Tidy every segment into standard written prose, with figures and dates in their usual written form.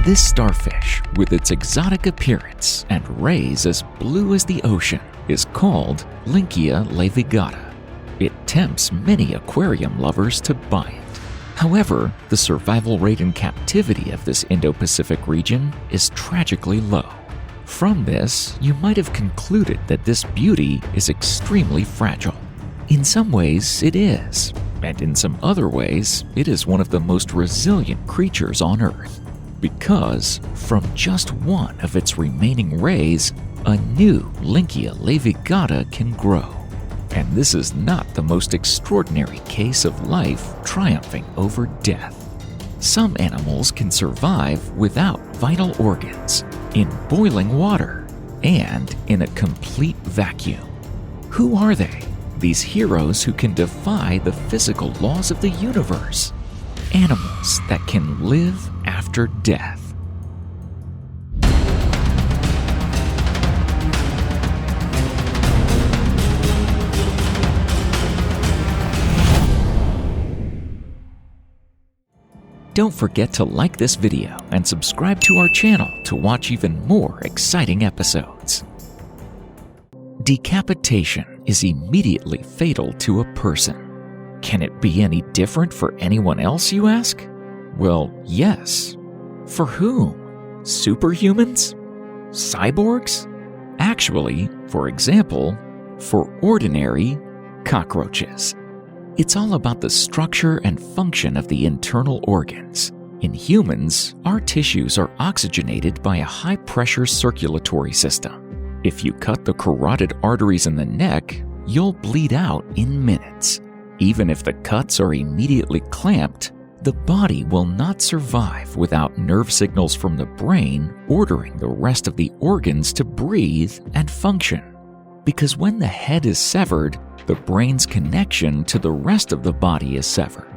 This starfish, with its exotic appearance and rays as blue as the ocean, is called Lynchia laevigata. It tempts many aquarium lovers to buy it. However, the survival rate in captivity of this Indo-Pacific region is tragically low. From this, you might have concluded that this beauty is extremely fragile. In some ways, it is, and in some other ways, it is one of the most resilient creatures on Earth. Because from just one of its remaining rays, a new Lynchia laevigata can grow. And this is not the most extraordinary case of life triumphing over death. Some animals can survive without vital organs, in boiling water, and in a complete vacuum. Who are they? These heroes who can defy the physical laws of the universe. Animals that can live after death. Don't forget to like this video and subscribe to our channel to watch even more exciting episodes. Decapitation is immediately fatal to a person. Can it be any different for anyone else, you ask? Well, yes. For whom? Superhumans? Cyborgs? Actually, for example, for ordinary cockroaches. It's all about the structure and function of the internal organs. In humans, our tissues are oxygenated by a high-pressure circulatory system. If you cut the carotid arteries in the neck, you'll bleed out in minutes. Even if the cuts are immediately clamped, the body will not survive without nerve signals from the brain ordering the rest of the organs to breathe and function. Because when the head is severed, the brain's connection to the rest of the body is severed.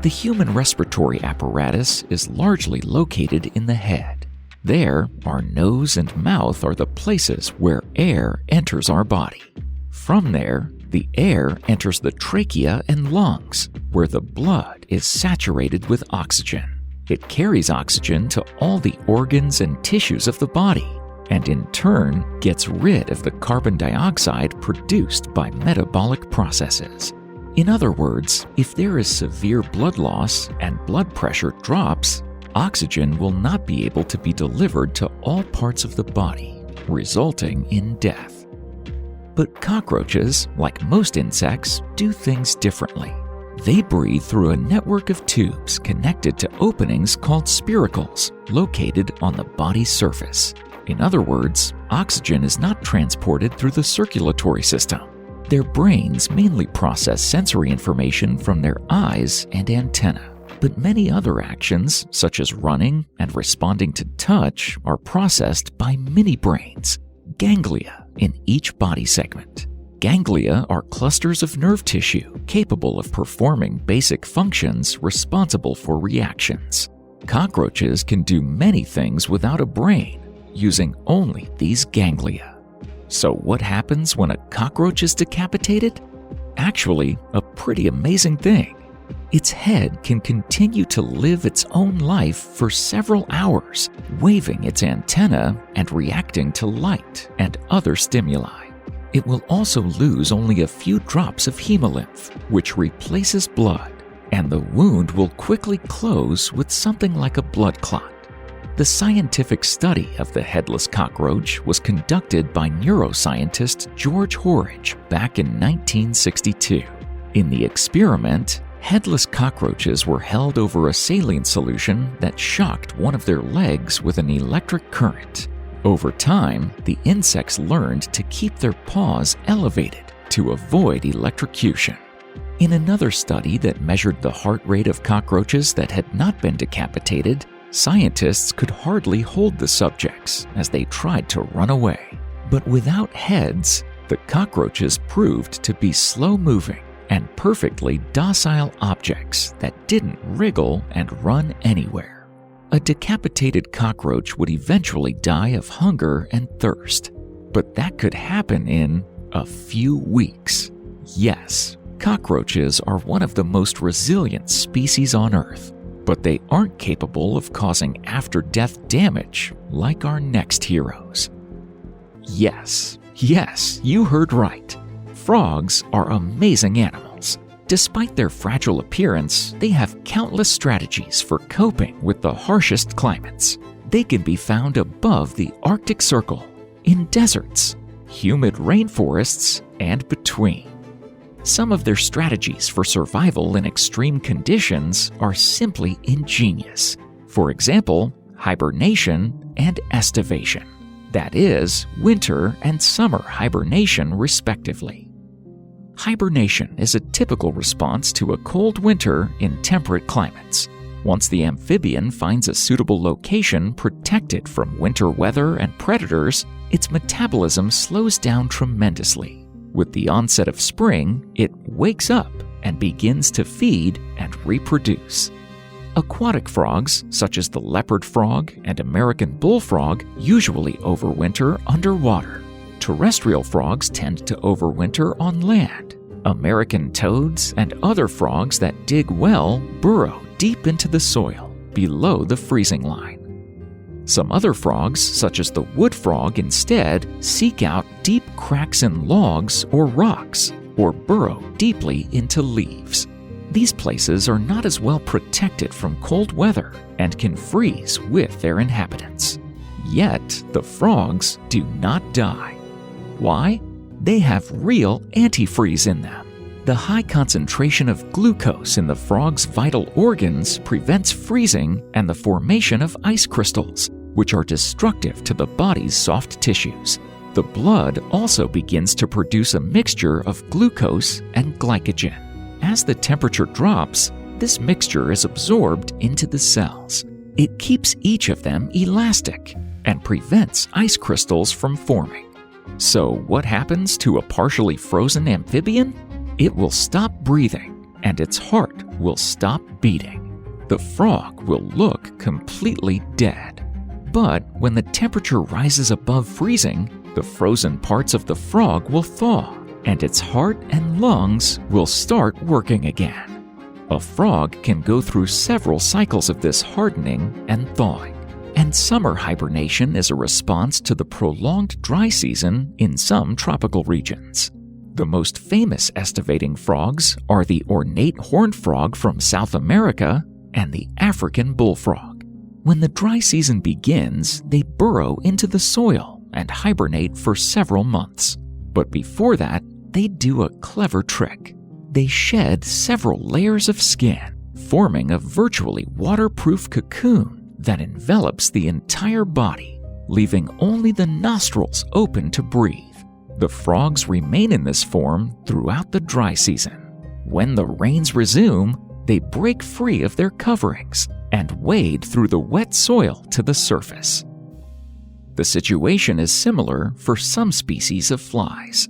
The human respiratory apparatus is largely located in the head. There, our nose and mouth are the places where air enters our body. From there, the air enters the trachea and lungs, where the blood is saturated with oxygen. It carries oxygen to all the organs and tissues of the body, and in turn gets rid of the carbon dioxide produced by metabolic processes. In other words, if there is severe blood loss and blood pressure drops, oxygen will not be able to be delivered to all parts of the body, resulting in death. But cockroaches, like most insects, do things differently. They breathe through a network of tubes connected to openings called spiracles, located on the body's surface. In other words, oxygen is not transported through the circulatory system. Their brains mainly process sensory information from their eyes and antennae. But many other actions, such as running and responding to touch, are processed by mini-brains, ganglia, in each body segment. Ganglia are clusters of nerve tissue capable of performing basic functions responsible for reactions. Cockroaches can do many things without a brain, using only these ganglia. So what happens when a cockroach is decapitated? Actually, a pretty amazing thing. Its head can continue to live its own life for several hours, waving its antenna and reacting to light and other stimuli. It will also lose only a few drops of hemolymph, which replaces blood, and the wound will quickly close with something like a blood clot. The scientific study of the headless cockroach was conducted by neuroscientist George Horridge back in 1962. In the experiment, headless cockroaches were held over a saline solution that shocked one of their legs with an electric current. Over time, the insects learned to keep their paws elevated to avoid electrocution. In another study that measured the heart rate of cockroaches that had not been decapitated, scientists could hardly hold the subjects as they tried to run away. But without heads, the cockroaches proved to be slow-moving and perfectly docile objects that didn't wriggle and run anywhere. A decapitated cockroach would eventually die of hunger and thirst, but that could happen in a few weeks. Yes, cockroaches are one of the most resilient species on Earth, but they aren't capable of causing after-death damage like our next heroes. Yes, you heard right. Frogs are amazing animals. Despite their fragile appearance, they have countless strategies for coping with the harshest climates. They can be found above the Arctic Circle, in deserts, humid rainforests, and between. Some of their strategies for survival in extreme conditions are simply ingenious. For example, hibernation and estivation. That is, winter and summer hibernation respectively. Hibernation is a typical response to a cold winter in temperate climates. Once the amphibian finds a suitable location protected from winter weather and predators, its metabolism slows down tremendously. With the onset of spring, it wakes up and begins to feed and reproduce. Aquatic frogs, such as the leopard frog and American bullfrog, usually overwinter underwater. Terrestrial frogs tend to overwinter on land. American toads and other frogs that dig well burrow deep into the soil, below the freezing line. Some other frogs, such as the wood frog, instead seek out deep cracks in logs or rocks, or burrow deeply into leaves. These places are not as well protected from cold weather and can freeze with their inhabitants. Yet, the frogs do not die. Why? They have real antifreeze in them. The high concentration of glucose in the frog's vital organs prevents freezing and the formation of ice crystals, which are destructive to the body's soft tissues. The blood also begins to produce a mixture of glucose and glycogen. As the temperature drops, this mixture is absorbed into the cells. It keeps each of them elastic and prevents ice crystals from forming. So what happens to a partially frozen amphibian? It will stop breathing and its heart will stop beating. The frog will look completely dead. But when the temperature rises above freezing, the frozen parts of the frog will thaw and its heart and lungs will start working again. A frog can go through several cycles of this hardening and thawing. And summer hibernation is a response to the prolonged dry season in some tropical regions. The most famous estivating frogs are the ornate horned frog from South America and the African bullfrog. When the dry season begins, they burrow into the soil and hibernate for several months. But before that, they do a clever trick. They shed several layers of skin, forming a virtually waterproof cocoon that envelops the entire body, leaving only the nostrils open to breathe. The frogs remain in this form throughout the dry season. When the rains resume, they break free of their coverings and wade through the wet soil to the surface. The situation is similar for some species of flies.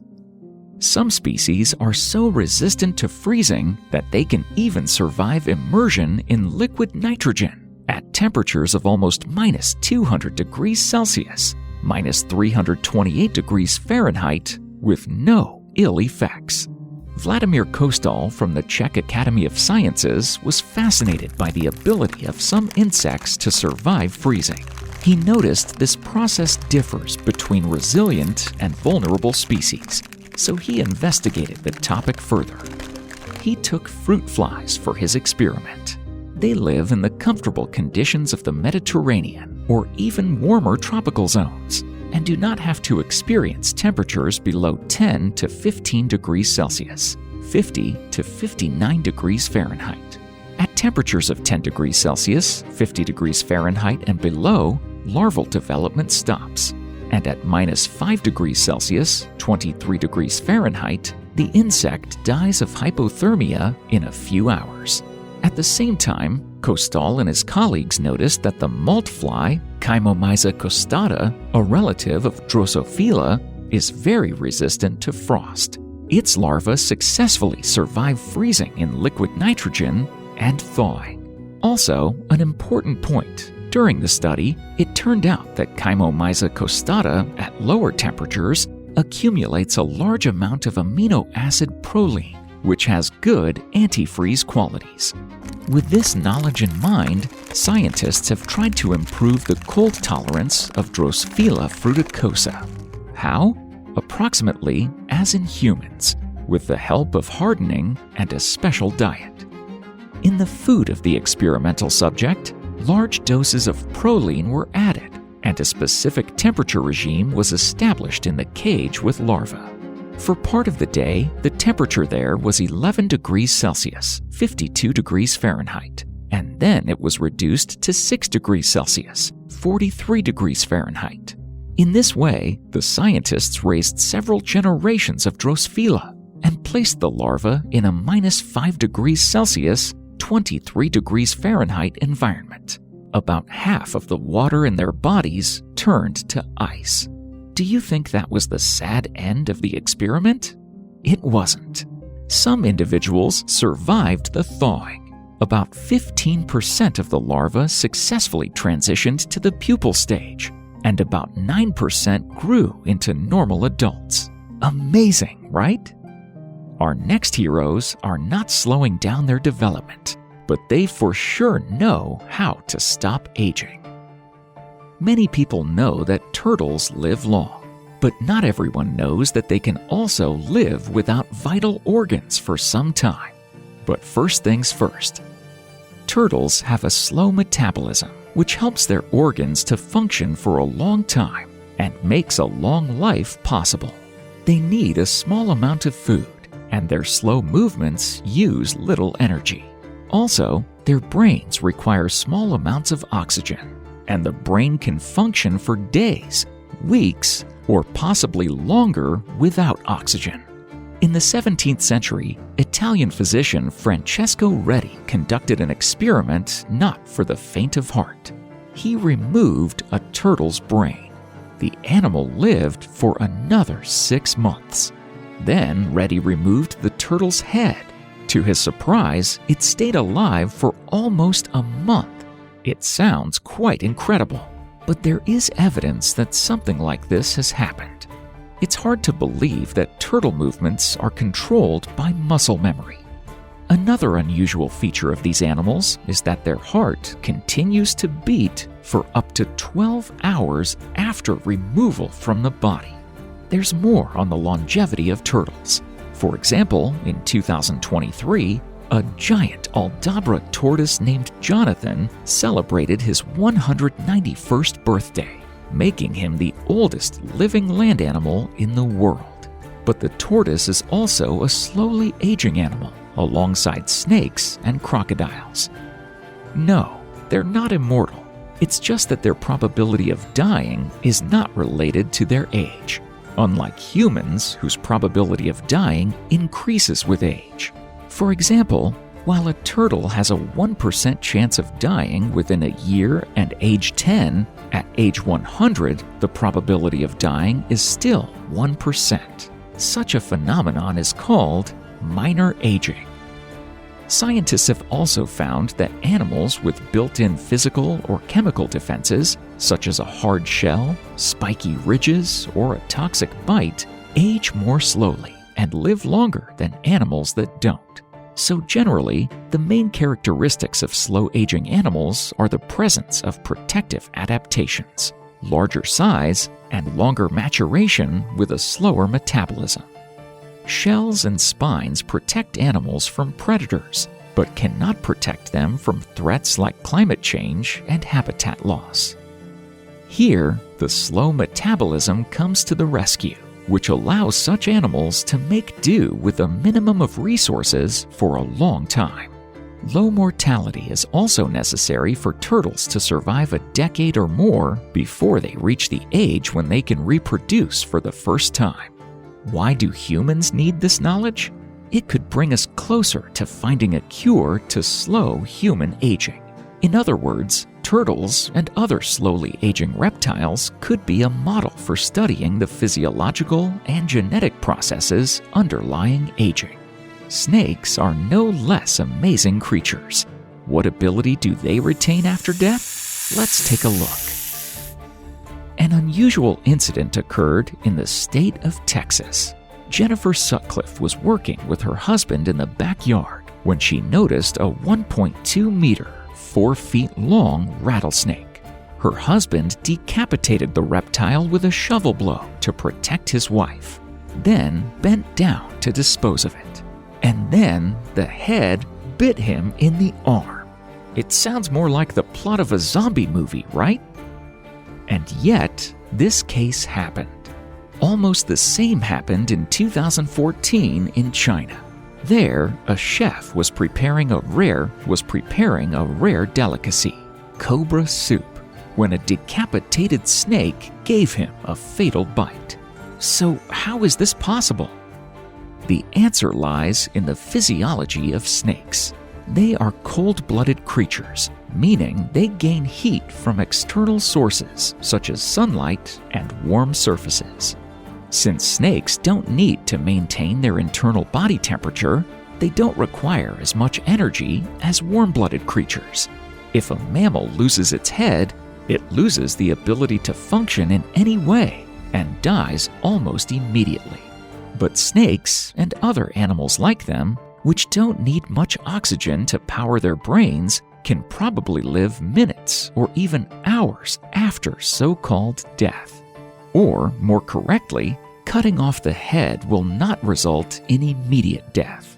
Some species are so resistant to freezing that they can even survive immersion in liquid nitrogen at temperatures of almost minus 200 degrees Celsius, minus 328 degrees Fahrenheit, with no ill effects. Vladimir Kostal from the Czech Academy of Sciences was fascinated by the ability of some insects to survive freezing. He noticed this process differs between resilient and vulnerable species, so he investigated the topic further. He took fruit flies for his experiment. They live in the comfortable conditions of the Mediterranean or even warmer tropical zones and do not have to experience temperatures below 10 to 15 degrees Celsius, 50 to 59 degrees Fahrenheit. At temperatures of 10 degrees Celsius, 50 degrees Fahrenheit and below, larval development stops. And at minus 5 degrees Celsius, 23 degrees Fahrenheit, the insect dies of hypothermia in a few hours. At the same time, Kostal and his colleagues noticed that the malt fly, Chymomyza costata, a relative of Drosophila, is very resistant to frost. Its larvae successfully survive freezing in liquid nitrogen and thawing. Also, an important point. During the study, it turned out that Chymomyza costata at lower temperatures accumulates a large amount of amino acid proline, which has good antifreeze qualities. With this knowledge in mind, scientists have tried to improve the cold tolerance of Drosophila fruticosa. How? Approximately as in humans, with the help of hardening and a special diet. In the food of the experimental subject, large doses of proline were added, and a specific temperature regime was established in the cage with larvae. For part of the day, the temperature there was 11 degrees Celsius, 52 degrees Fahrenheit, and then it was reduced to 6 degrees Celsius, 43 degrees Fahrenheit. In this way, the scientists raised several generations of Drosophila and placed the larvae in a minus 5 degrees Celsius, 23 degrees Fahrenheit environment. About half of the water in their bodies turned to ice. Do you think that was the sad end of the experiment? It wasn't. Some individuals survived the thawing. About 15% of the larvae successfully transitioned to the pupal stage, and about 9% grew into normal adults. Amazing, right? Our next heroes are not slowing down their development, but they for sure know how to stop aging. Many people know that turtles live long, but not everyone knows that they can also live without vital organs for some time. But first things first. Turtles have a slow metabolism, which helps their organs to function for a long time and makes a long life possible. They need a small amount of food, and their slow movements use little energy. Also, their brains require small amounts of oxygen, and the brain can function for days, weeks, or possibly longer without oxygen. In the 17th century, Italian physician Francesco Redi conducted an experiment not for the faint of heart. He removed a turtle's brain. The animal lived for another 6 months. Then Redi removed the turtle's head. To his surprise, it stayed alive for almost a month. It sounds quite incredible, but there is evidence that something like this has happened. It's hard to believe that turtle movements are controlled by muscle memory. Another unusual feature of these animals is that their heart continues to beat for up to 12 hours after removal from the body. There's more on the longevity of turtles. For example, in 2023, a giant Aldabra tortoise named Jonathan celebrated his 191st birthday, making him the oldest living land animal in the world. But the tortoise is also a slowly aging animal, alongside snakes and crocodiles. No, they're not immortal. It's just that their probability of dying is not related to their age, unlike humans whose probability of dying increases with age. For example, while a turtle has a 1% chance of dying within a year and age 10, at age 100, the probability of dying is still 1%. Such a phenomenon is called minor aging. Scientists have also found that animals with built-in physical or chemical defenses, such as a hard shell, spiky ridges, or a toxic bite, age more slowly and live longer than animals that don't. So generally, the main characteristics of slow-aging animals are the presence of protective adaptations, larger size, and longer maturation with a slower metabolism. Shells and spines protect animals from predators, but cannot protect them from threats like climate change and habitat loss. Here, the slow metabolism comes to the rescue, which allows such animals to make do with a minimum of resources for a long time. Low mortality is also necessary for turtles to survive a decade or more before they reach the age when they can reproduce for the first time. Why do humans need this knowledge? It could bring us closer to finding a cure to slow human aging. In other words, turtles and other slowly aging reptiles could be a model for studying the physiological and genetic processes underlying aging. Snakes are no less amazing creatures. What ability do they retain after death? Let's take a look. An unusual incident occurred in the state of Texas. Jennifer Sutcliffe was working with her husband in the backyard when she noticed a 1.2 meter, 4 feet long rattlesnake. Her husband decapitated the reptile with a shovel blow to protect his wife, then bent down to dispose of it. And then the head bit him in the arm. It sounds more like the plot of a zombie movie, right? And yet, this case happened. Almost the same happened in 2014 in China. There, a chef was preparing a rare delicacy, cobra soup, when a decapitated snake gave him a fatal bite. So how is this possible? The answer lies in the physiology of snakes. They are cold-blooded creatures, meaning they gain heat from external sources such as sunlight and warm surfaces. Since snakes don't need to maintain their internal body temperature, they don't require as much energy as warm-blooded creatures. If a mammal loses its head, it loses the ability to function in any way and dies almost immediately. But snakes and other animals like them, which don't need much oxygen to power their brains, can probably live minutes or even hours after so-called death. Or, more correctly, cutting off the head will not result in immediate death.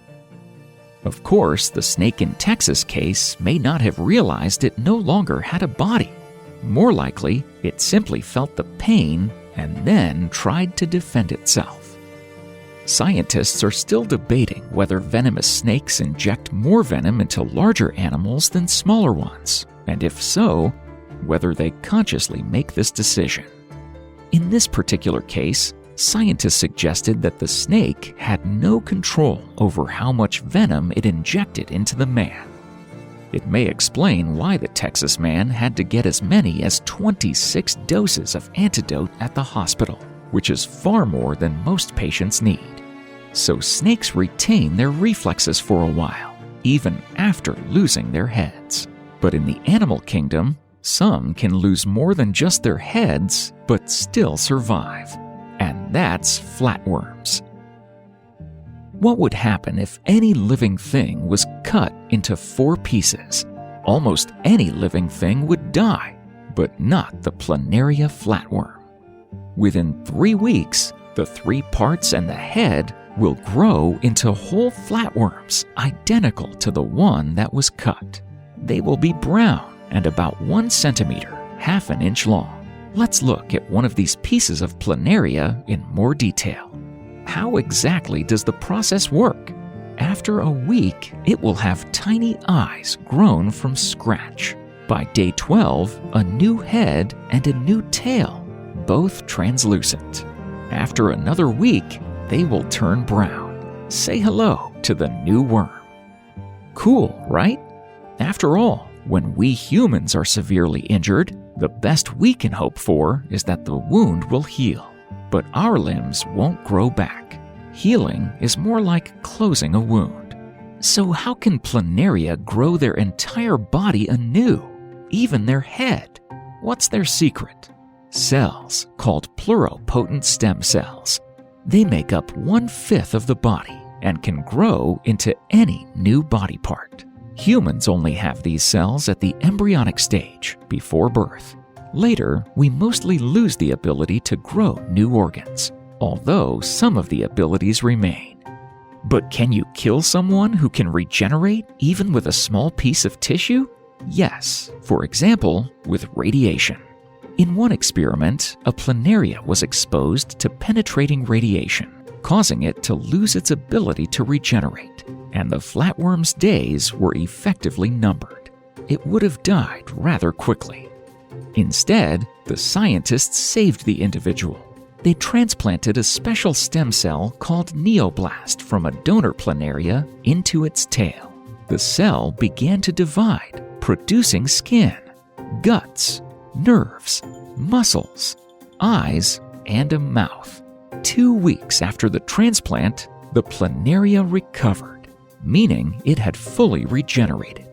Of course, the snake in Texas case may not have realized it no longer had a body. More likely, it simply felt the pain and then tried to defend itself. Scientists are still debating whether venomous snakes inject more venom into larger animals than smaller ones, and if so, whether they consciously make this decision. In this particular case, scientists suggested that the snake had no control over how much venom it injected into the man. It may explain why the Texas man had to get as many as 26 doses of antidote at the hospital, which is far more than most patients need. So snakes retain their reflexes for a while, even after losing their heads. But in the animal kingdom, some can lose more than just their heads, but still survive. And that's flatworms. What would happen if any living thing was cut into 4 pieces? Almost any living thing would die, but not the planaria flatworm. Within 3 weeks, the 3 parts and the head will grow into whole flatworms identical to the one that was cut. They will be brown and about 1 centimeter, half an inch long. Let's look at one of these pieces of planaria in more detail. How exactly does the process work? After a week, it will have tiny eyes grown from scratch. By day 12, a new head and a new tail, both translucent. After another week, they will turn brown. Say hello to the new worm. Cool, right? After all, when we humans are severely injured, the best we can hope for is that the wound will heal, but our limbs won't grow back. Healing is more like closing a wound. So how can planaria grow their entire body anew, even their head? What's their secret? Cells called pluripotent stem cells. They make up 1/5 of the body and can grow into any new body part. Humans only have these cells at the embryonic stage, before birth. Later, we mostly lose the ability to grow new organs, although some of the abilities remain. But can you kill someone who can regenerate even with a small piece of tissue? Yes, for example, with radiation. In one experiment, a planaria was exposed to penetrating radiation, causing it to lose its ability to regenerate, and the flatworm's days were effectively numbered. It would have died rather quickly. Instead, the scientists saved the individual. They transplanted a special stem cell called neoblast from a donor planaria into its tail. The cell began to divide, producing skin, guts, nerves, muscles, eyes, and a mouth. 2 weeks after the transplant, the planaria recovered, meaning it had fully regenerated.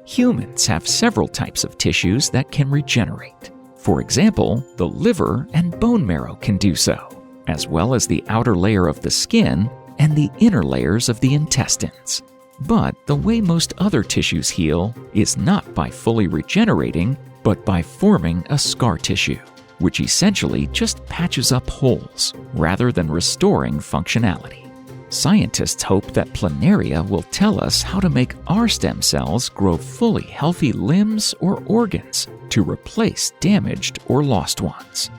Humans have several types of tissues that can regenerate. For example, the liver and bone marrow can do so, as well as the outer layer of the skin and the inner layers of the intestines. But the way most other tissues heal is not by fully regenerating, but by forming a scar tissue, which essentially just patches up holes rather than restoring functionality. Scientists hope that planaria will tell us how to make our stem cells grow fully healthy limbs or organs to replace damaged or lost ones.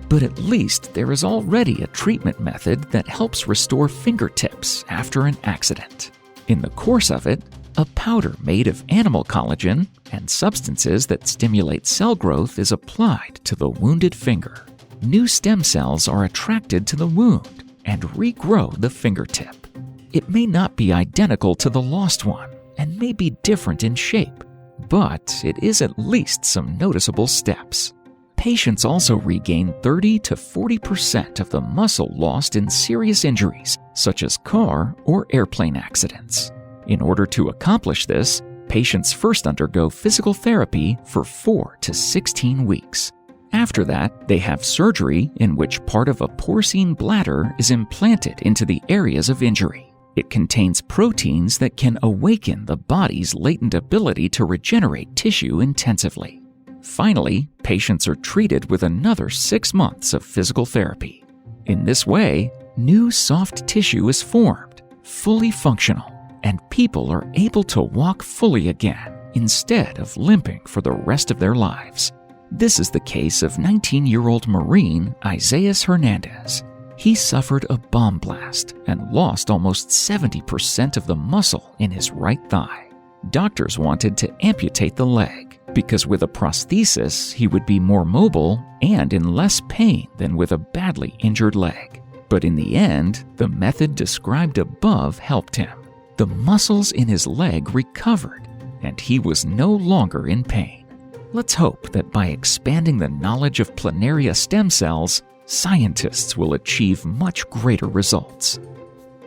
But at least there is already a treatment method that helps restore fingertips after an accident. In the course of it, a powder made of animal collagen and substances that stimulate cell growth is applied to the wounded finger. New stem cells are attracted to the wound and regrow the fingertip. It may not be identical to the lost one and may be different in shape, but it is at least some noticeable steps. Patients also regain 30 to 40% of the muscle lost in serious injuries, such as car or airplane accidents. In order to accomplish this, patients first undergo physical therapy for 4 to 16 weeks. After that, they have surgery in which part of a porcine bladder is implanted into the areas of injury. It contains proteins that can awaken the body's latent ability to regenerate tissue intensively. Finally, patients are treated with another 6 months of physical therapy. In this way, new soft tissue is formed, fully functional, and people are able to walk fully again instead of limping for the rest of their lives. This is the case of 19-year-old Marine Isaias Hernandez. He suffered a bomb blast and lost almost 70% of the muscle in his right thigh. Doctors wanted to amputate the leg because with a prosthesis he would be more mobile and in less pain than with a badly injured leg. But in the end, the method described above helped him. The muscles in his leg recovered, and he was no longer in pain. Let's hope that by expanding the knowledge of planaria stem cells, scientists will achieve much greater results.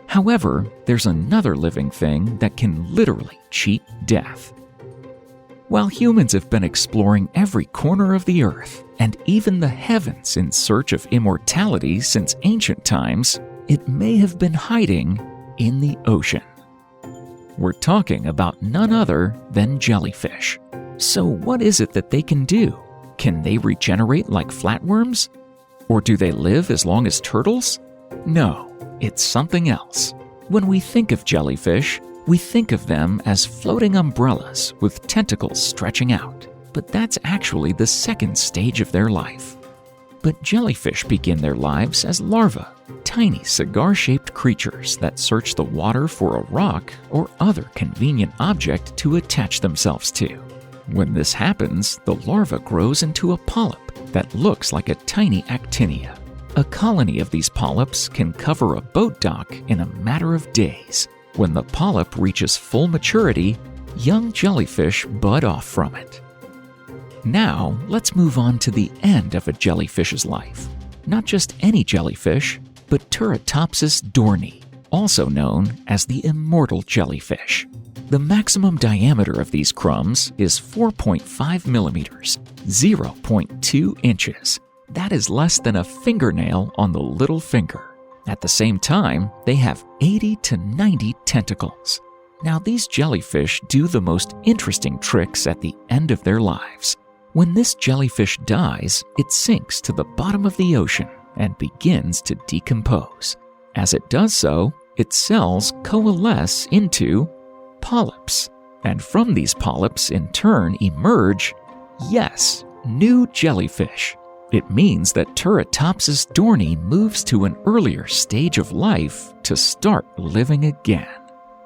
However, there's another living thing that can literally cheat death. While humans have been exploring every corner of the earth and even the heavens in search of immortality since ancient times, it may have been hiding in the ocean. We're talking about none other than jellyfish. So what is it that they can do? Can they regenerate like flatworms? Or do they live as long as turtles? No, it's something else. When we think of jellyfish, we think of them as floating umbrellas with tentacles stretching out. But that's actually the second stage of their life. But jellyfish begin their lives as larvae, tiny cigar-shaped creatures that search the water for a rock or other convenient object to attach themselves to. When this happens, the larva grows into a polyp that looks like a tiny actinia. A colony of these polyps can cover a boat dock in a matter of days. When the polyp reaches full maturity, young jellyfish bud off from it. Now, let's move on to the end of a jellyfish's life. Not just any jellyfish, but Turritopsis dohrnii, also known as the immortal jellyfish. The maximum diameter of these crumbs is 4.5 millimeters, 0.2 inches. That is less than a fingernail on the little finger. At the same time, they have 80 to 90 tentacles. Now, these jellyfish do the most interesting tricks at the end of their lives. When this jellyfish dies, it sinks to the bottom of the ocean and begins to decompose. As it does so, its cells coalesce into polyps. And from these polyps, in turn, emerge, yes, new jellyfish. It means that Turritopsis dohrnii moves to an earlier stage of life to start living again.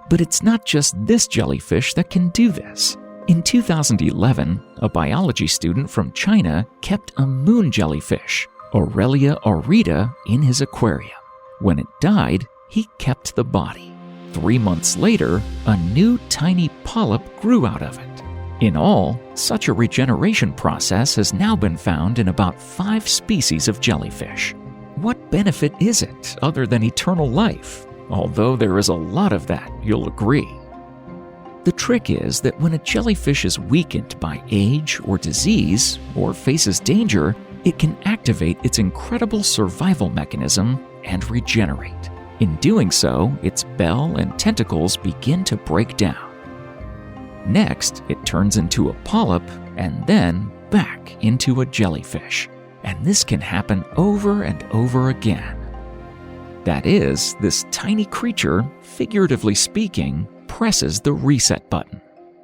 But it's not just this jellyfish that can do this. In 2011, a biology student from China kept a moon jellyfish, Aurelia aurita, in his aquarium. When it died, he kept the body. 3 months later, a new tiny polyp grew out of it. In all, such a regeneration process has now been found in about 5 species of jellyfish. What benefit is it other than eternal life? Although there is a lot of that, you'll agree. The trick is that when a jellyfish is weakened by age or disease or faces danger, it can activate its incredible survival mechanism and regenerate. In doing so, its bell and tentacles begin to break down. Next, it turns into a polyp and then back into a jellyfish. And this can happen over and over again. That is, this tiny creature, figuratively speaking, presses the reset button.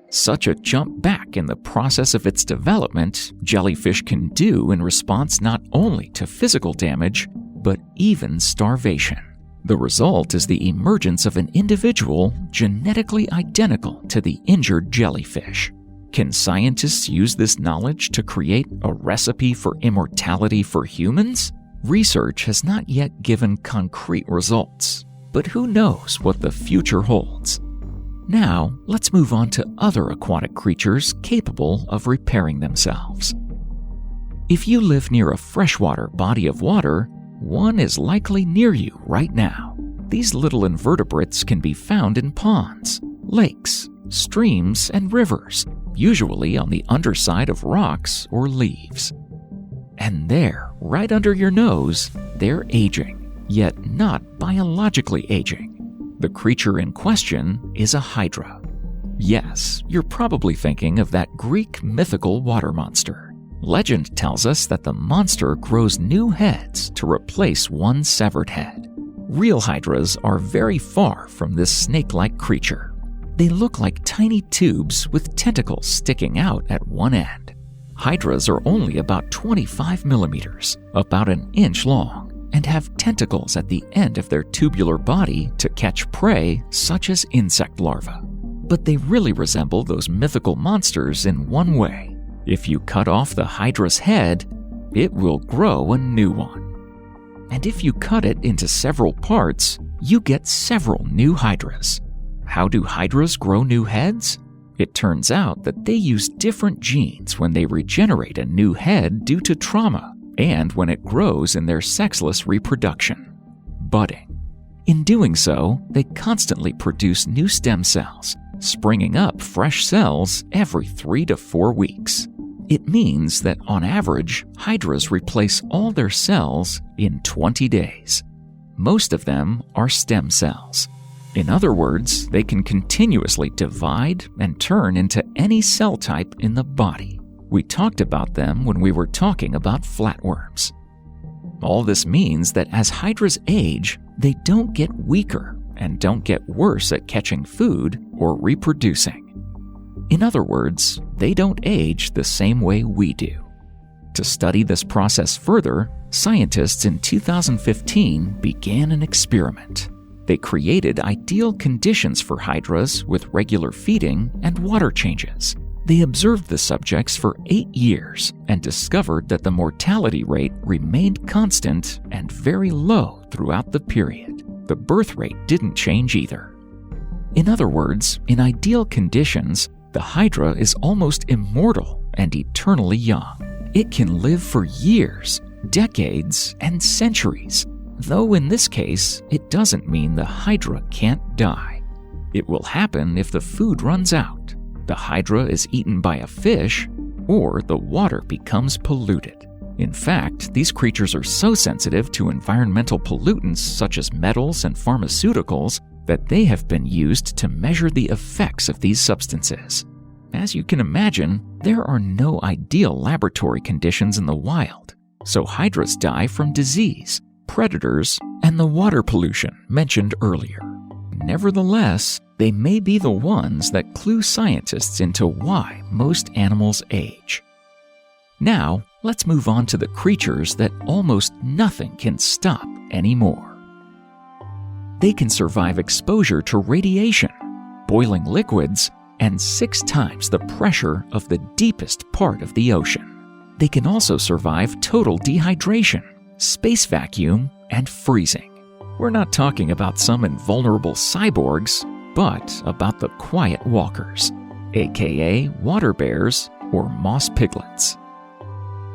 Such a jump back in the process of its development, jellyfish can do in response not only to physical damage, but even starvation. The result is the emergence of an individual genetically identical to the injured jellyfish. Can scientists use this knowledge to create a recipe for immortality for humans? Research has not yet given concrete results, but who knows what the future holds. Now, let's move on to other aquatic creatures capable of repairing themselves. If you live near a freshwater body of water, one is likely near you right now. These little invertebrates can be found in ponds, lakes, streams, and rivers, usually on the underside of rocks or leaves. And there, right under your nose, they're aging, yet not biologically aging. The creature in question is a Hydra. Yes, you're probably thinking of that Greek mythical water monster. Legend tells us that the monster grows new heads to replace one severed head. Real Hydras are very far from this snake-like creature. They look like tiny tubes with tentacles sticking out at one end. Hydras are only about 25 millimeters, about an inch long, and have tentacles at the end of their tubular body to catch prey such as insect larvae. But they really resemble those mythical monsters in one way. If you cut off the Hydra's head, it will grow a new one. And if you cut it into several parts, you get several new Hydras. How do Hydras grow new heads? It turns out that they use different genes when they regenerate a new head due to trauma, and when it grows in their sexless reproduction, budding. In doing so, they constantly produce new stem cells, springing up fresh cells every 3 to 4 weeks. It means that on average, Hydras replace all their cells in 20 days. Most of them are stem cells. In other words, they can continuously divide and turn into any cell type in the body. We talked about them when we were talking about flatworms. All this means that as Hydras age, they don't get weaker and don't get worse at catching food or reproducing. In other words, they don't age the same way we do. To study this process further, scientists in 2015 began an experiment. They created ideal conditions for Hydras with regular feeding and water changes. They observed the subjects for 8 years and discovered that the mortality rate remained constant and very low throughout the period. The birth rate didn't change either. In other words, in ideal conditions, the Hydra is almost immortal and eternally young. It can live for years, decades, and centuries, though in this case, it doesn't mean the Hydra can't die. It will happen if the food runs out, the Hydra is eaten by a fish, or the water becomes polluted. In fact, these creatures are so sensitive to environmental pollutants such as metals and pharmaceuticals that they have been used to measure the effects of these substances. As you can imagine, there are no ideal laboratory conditions in the wild, so Hydras die from disease, predators, and the water pollution mentioned earlier. Nevertheless, they may be the ones that clue scientists into why most animals age. Now, let's move on to the creatures that almost nothing can stop anymore. They can survive exposure to radiation, boiling liquids, and 6 times the pressure of the deepest part of the ocean. They can also survive total dehydration, space vacuum, and freezing. We're not talking about some invulnerable cyborgs, but about the quiet walkers, aka water bears or moss piglets.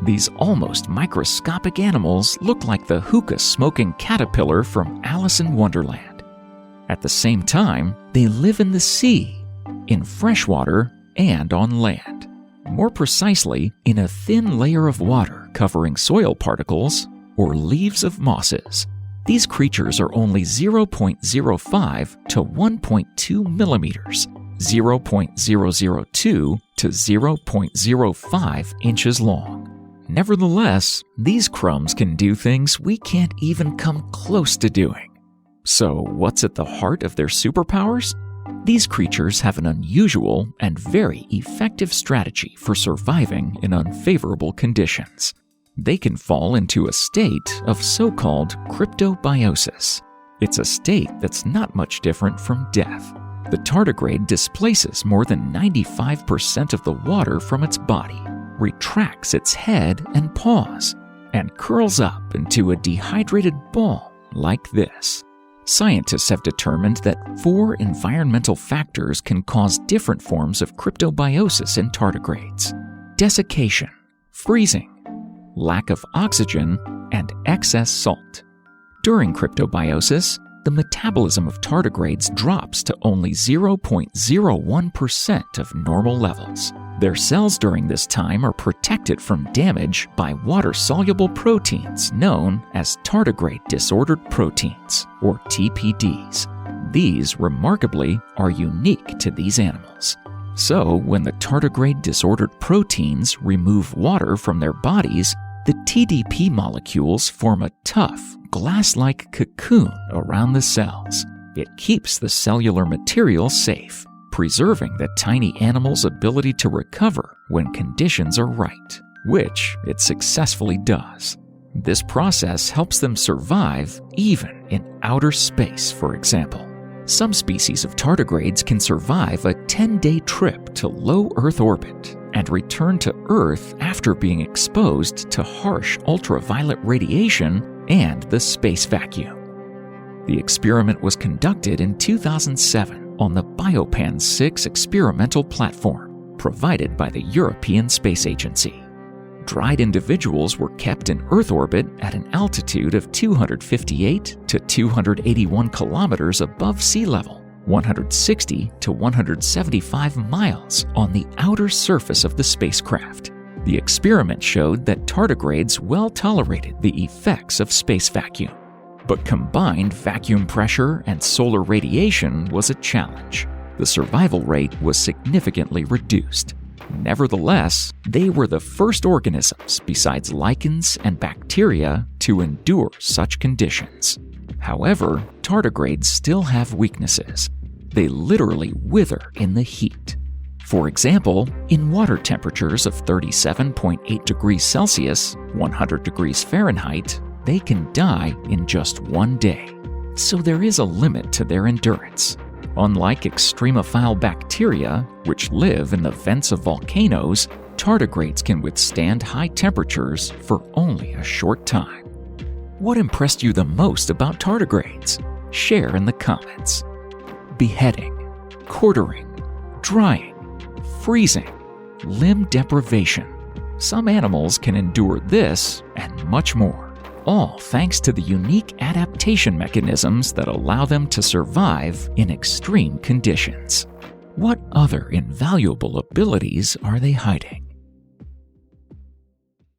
These almost microscopic animals look like the hookah-smoking caterpillar from Alice in Wonderland. At the same time, they live in the sea, in freshwater, and on land. More precisely, in a thin layer of water covering soil particles or leaves of mosses. These creatures are only 0.05 to 1.2 millimeters, 0.002 to 0.05 inches long. Nevertheless, these crumbs can do things we can't even come close to doing. So, what's at the heart of their superpowers? These creatures have an unusual and very effective strategy for surviving in unfavorable conditions. They can fall into a state of so-called cryptobiosis. It's a state that's not much different from death. The tardigrade displaces more than 95% of the water from its body, retracts its head and paws, and curls up into a dehydrated ball like this. Scientists have determined that 4 environmental factors can cause different forms of cryptobiosis in tardigrades: desiccation, freezing, lack of oxygen, and excess salt. During cryptobiosis, the metabolism of tardigrades drops to only 0.01% of normal levels. Their cells during this time are protected from damage by water-soluble proteins known as tardigrade disordered proteins, or TPDs. These, remarkably, are unique to these animals. So, when the tardigrade disordered proteins remove water from their bodies, the TDP molecules form a tough, glass-like cocoon around the cells. It keeps the cellular material safe, preserving the tiny animal's ability to recover when conditions are right, which it successfully does. This process helps them survive even in outer space, for example. Some species of tardigrades can survive a 10-day trip to low Earth orbit and return to Earth after being exposed to harsh ultraviolet radiation and the space vacuum. The experiment was conducted in 2007 on the Biopan 6 experimental platform provided by the European Space Agency. Dried individuals were kept in Earth orbit at an altitude of 258 to 281 kilometers above sea level, 160 to 175 miles on the outer surface of the spacecraft. The experiment showed that tardigrades well tolerated the effects of space vacuum. But combined vacuum pressure and solar radiation was a challenge. The survival rate was significantly reduced. Nevertheless, they were the first organisms besides lichens and bacteria to endure such conditions. However, tardigrades still have weaknesses. They literally wither in the heat. For example, in water temperatures of 37.8 degrees Celsius, 100 degrees Fahrenheit, they can die in just one day. So there is a limit to their endurance. Unlike extremophile bacteria, which live in the vents of volcanoes, tardigrades can withstand high temperatures for only a short time. What impressed you the most about tardigrades? Share in the comments. Beheading, quartering, drying, freezing, limb deprivation. Some animals can endure this and much more, all thanks to the unique adaptation mechanisms that allow them to survive in extreme conditions. What other invaluable abilities are they hiding?